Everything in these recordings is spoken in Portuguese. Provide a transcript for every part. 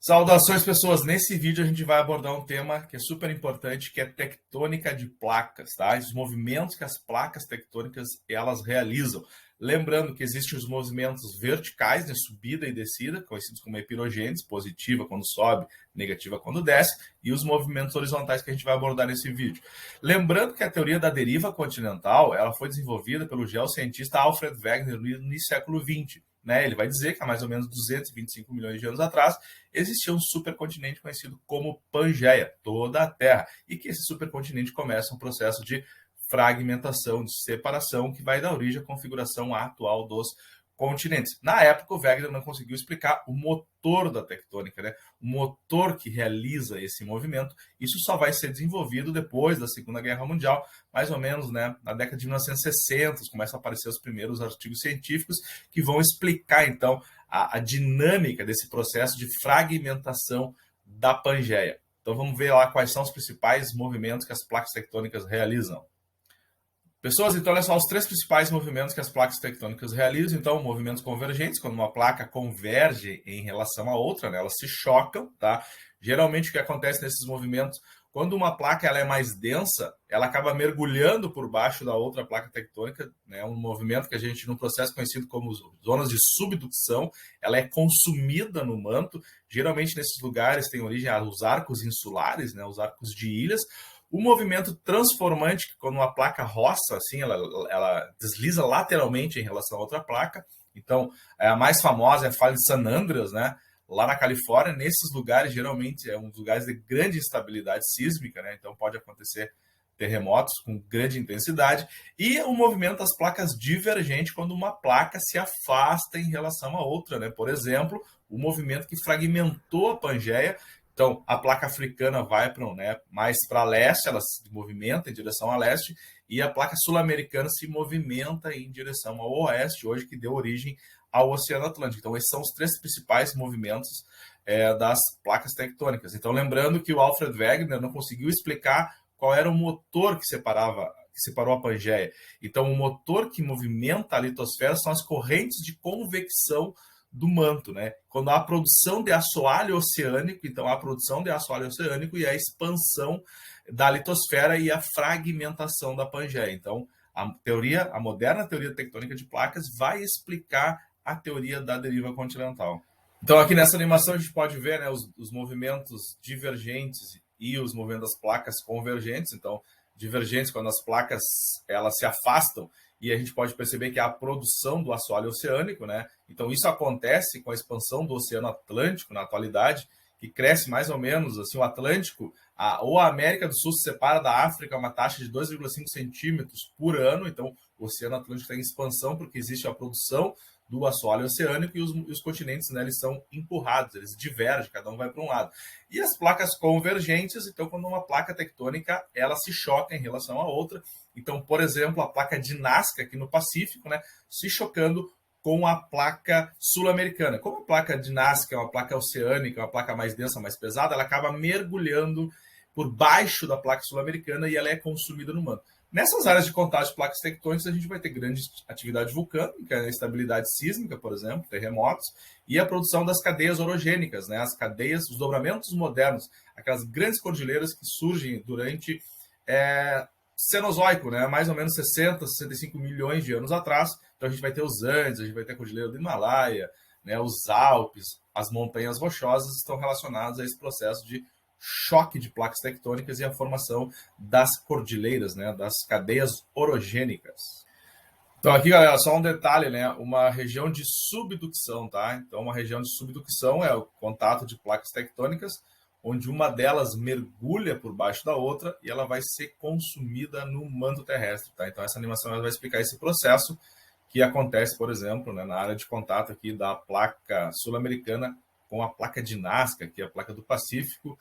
Saudações, pessoas! Nesse vídeo a gente vai abordar um tema que é super importante, que é tectônica de placas, tá? Os movimentos que as placas tectônicas elas realizam. Lembrando que existem os movimentos verticais, né, subida e descida, conhecidos como epirogênese, positiva quando sobe, negativa quando desce, e os movimentos horizontais que a gente vai abordar nesse vídeo. Lembrando que a teoria da deriva continental ela foi desenvolvida pelo geocientista Alfred Wegener no século XX. Né? Ele vai dizer que há mais ou menos 225 milhões de anos atrás existia um supercontinente conhecido como Pangeia, toda a Terra, e que esse supercontinente começa um processo de fragmentação, de separação, que vai dar origem à configuração atual dos continentes. Na época, o Wegener não conseguiu explicar o motor da tectônica, né? O motor que realiza esse movimento. Isso só vai ser desenvolvido depois da Segunda Guerra Mundial, mais ou menos, né, na década de 1960, começam a aparecer os primeiros artigos científicos que vão explicar, então, a dinâmica desse processo de fragmentação da Pangeia. Então, vamos ver lá quais são os principais movimentos que as placas tectônicas realizam. Pessoas, então olha só os três principais movimentos que as placas tectônicas realizam. Então, movimentos convergentes, quando uma placa converge em relação à outra, né, elas se chocam, tá? Geralmente o que acontece nesses movimentos, quando uma placa ela é mais densa, ela acaba mergulhando por baixo da outra placa tectônica, né? Um movimento que a gente, num processo conhecido como zonas de subducção, ela é consumida no manto. Geralmente nesses lugares tem origem os arcos insulares, né, os arcos de ilhas. O movimento transformante, que quando uma placa roça, assim, ela desliza lateralmente em relação a outra placa. Então, a mais famosa é a falha de San Andreas, né? Lá na Califórnia. Nesses lugares, geralmente, é um dos lugares de grande instabilidade sísmica, né? Então, pode acontecer terremotos com grande intensidade. E o movimento das placas divergente, quando uma placa se afasta em relação a outra, né? Por exemplo, o movimento que fragmentou a Pangeia. Então, a placa africana vai para mais para leste, ela se movimenta em direção a leste, e a placa sul-americana se movimenta em direção ao oeste, hoje que deu origem ao Oceano Atlântico. Então, esses são os três principais movimentos das placas tectônicas. Então, lembrando que o Alfred Wegener não conseguiu explicar qual era o motor que separou a Pangeia. Então, o motor que movimenta a litosfera são as correntes de convecção do manto, né? Quando há a produção de assoalho oceânico, então há a produção de assoalho oceânico e a expansão da litosfera e a fragmentação da Pangeia. Então, a moderna teoria tectônica de placas vai explicar a teoria da deriva continental. Então, aqui nessa animação a gente pode ver, né, os movimentos divergentes e os movimentos das placas convergentes. Então, divergentes quando as placas elas se afastam, e a gente pode perceber que há a produção do assoalho oceânico, né? Então, isso acontece com a expansão do Oceano Atlântico na atualidade, que cresce mais ou menos, assim, o Atlântico, ou a América do Sul se separa da África a uma taxa de 2,5 centímetros por ano. Então, o Oceano Atlântico está em expansão porque existe a produção do assoalho oceânico e os continentes, né, eles são empurrados, eles divergem, cada um vai para um lado. E as placas convergentes, então, quando uma placa tectônica ela se choca em relação à outra. Então, por exemplo, a placa de Nazca aqui no Pacífico, né, se chocando com a placa sul-americana. Como a placa de Nazca é uma placa oceânica, uma placa mais densa, mais pesada, ela acaba mergulhando por baixo da placa sul-americana e ela é consumida no manto. Nessas áreas de contato de placas tectônicas, a gente vai ter grande atividade vulcânica, instabilidade sísmica, por exemplo, terremotos, e a produção das cadeias orogênicas, né? As cadeias, os dobramentos modernos, aquelas grandes cordilheiras que surgem durante Cenozoico, né? Mais ou menos 60, 65 milhões de anos atrás. Então a gente vai ter os Andes, a gente vai ter a Cordilheira do Himalaia, né? Os Alpes, as montanhas rochosas estão relacionadas a esse processo de choque de placas tectônicas e a formação das cordilheiras, né, das cadeias orogênicas. Então aqui, galera, só um detalhe, né, uma região de subducção, tá? Então uma região de subducção é o contato de placas tectônicas, onde uma delas mergulha por baixo da outra e ela vai ser consumida no manto terrestre, tá? Então essa animação ela vai explicar esse processo que acontece, por exemplo, né, na área de contato aqui da placa sul-americana com a placa de Nazca, que é a placa do Pacífico,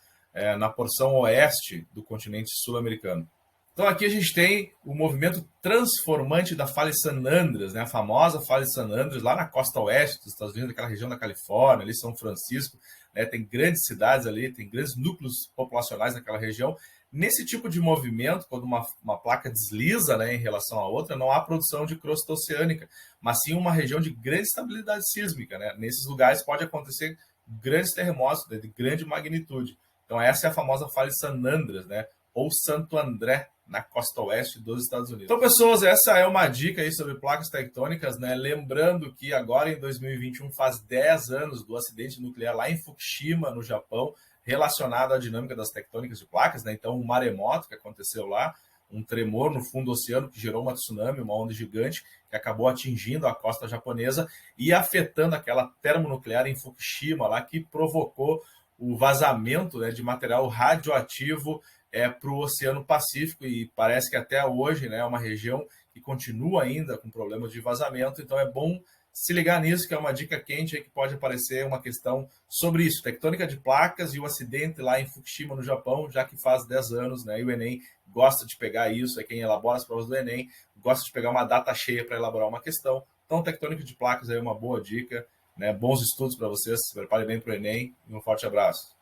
na porção oeste do continente sul-americano. Então aqui a gente tem o movimento transformante da falha de San Andreas, né? A famosa falha de San Andreas, lá na costa oeste dos Estados Unidos, daquela região da Califórnia, ali São Francisco, né? Tem grandes cidades ali, tem grandes núcleos populacionais naquela região. Nesse tipo de movimento, quando uma placa desliza, né, em relação à outra, não há produção de crosta oceânica, mas sim uma região de grande estabilidade sísmica, né? Nesses lugares pode acontecer grandes terremotos, né, de grande magnitude. Então essa é a famosa falha de San Andreas, né, ou Santo André, na costa oeste dos Estados Unidos. Então, pessoas, essa é uma dica aí sobre placas tectônicas, né? Lembrando que agora em 2021 faz 10 anos do acidente nuclear lá em Fukushima, no Japão, relacionado à dinâmica das tectônicas de placas, né? Então, um maremoto que aconteceu lá, um tremor no fundo do oceano que gerou uma tsunami, uma onda gigante que acabou atingindo a costa japonesa e afetando aquela termonuclear em Fukushima lá, que provocou o vazamento, né, de material radioativo para o Oceano Pacífico, e parece que até hoje, né, é uma região que continua ainda com problemas de vazamento. Então é bom se ligar nisso, que é uma dica quente aí, que pode aparecer uma questão sobre isso, tectônica de placas e o acidente lá em Fukushima, no Japão, já que faz 10 anos, né, e o Enem gosta de pegar isso, é quem elabora as provas do Enem, gosta de pegar uma data cheia para elaborar uma questão. Então, tectônica de placas é uma boa dica, né, bons estudos para vocês, se preparem bem para o Enem, e um forte abraço.